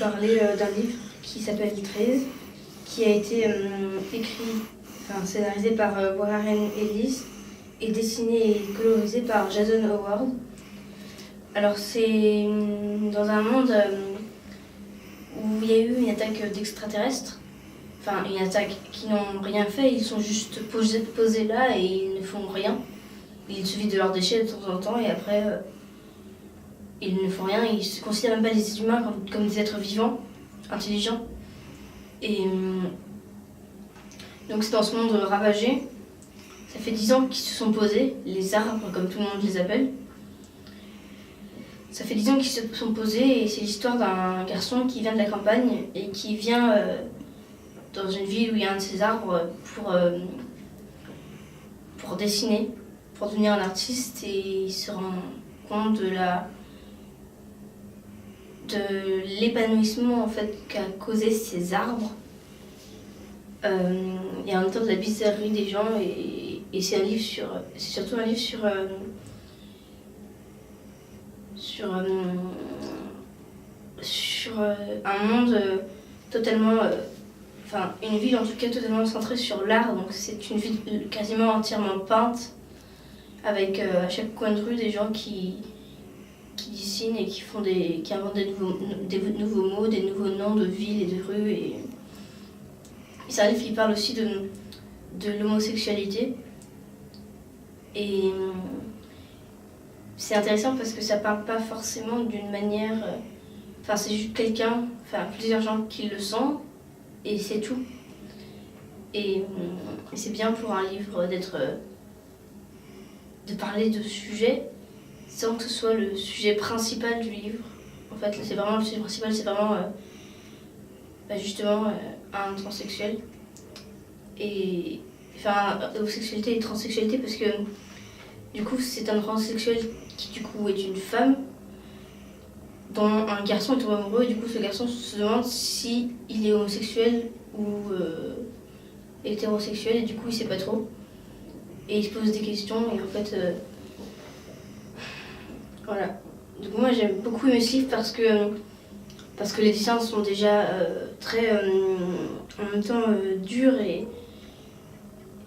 parler d'un livre qui s'appelle 13, qui a été scénarisé par Warren Ellis et dessiné et colorisé par Jason Howard. Alors c'est dans un monde où il y a eu une attaque d'extraterrestres, enfin une attaque qui n'ont rien fait, ils sont juste posés là et ils ne font rien. Ils se vident de leurs déchets de temps en temps et après ils ne font rien, ils ne se considèrent même pas les humains comme des êtres vivants, intelligents. Et donc c'est dans ce monde ravagé, ça fait 10 ans qu'ils se sont posés, les arbres comme tout le monde les appelle. Ça fait 10 ans qu'ils se sont posés et c'est l'histoire d'un garçon qui vient de la campagne et qui vient dans une ville où il y a un de ces arbres pour dessiner, pour devenir un artiste, et il se rend compte de l'épanouissement en fait qu'a causé ces arbres et en même temps de la bizarrerie des gens, et c'est surtout un livre sur un monde totalement, une ville en tout cas totalement centrée sur l'art. Donc c'est une ville quasiment entièrement peinte, avec à chaque coin de rue des gens qui dessinent et qui inventent des nouveaux mots, des nouveaux noms de villes et de rues. Et c'est un livre qui parle aussi de l'homosexualité. Et c'est intéressant parce que ça parle pas forcément d'une manière... c'est juste plusieurs gens qui le sont, et c'est tout. Et c'est bien pour un livre de parler de sujets sans que ce soit le sujet principal du livre. En fait, c'est vraiment le sujet principal, c'est vraiment justement un transsexuel. Et homosexualité et transsexualité, parce que du coup c'est un transsexuel qui du coup est une femme dont un garçon est tombé amoureux, et du coup ce garçon se demande si il est homosexuel ou hétérosexuel, et du coup il sait pas trop. Et il se pose des questions, et en fait voilà. Donc moi j'aime beaucoup aimer ce livre parce que les dessins sont déjà très en même temps durs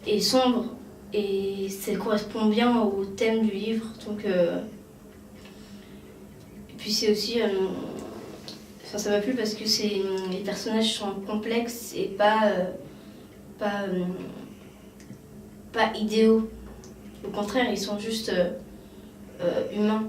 et sombres, et ça correspond bien au thème du livre. Donc et puis c'est aussi ça m'a plu parce que les personnages sont complexes et pas idéaux. Au contraire, ils sont juste humains.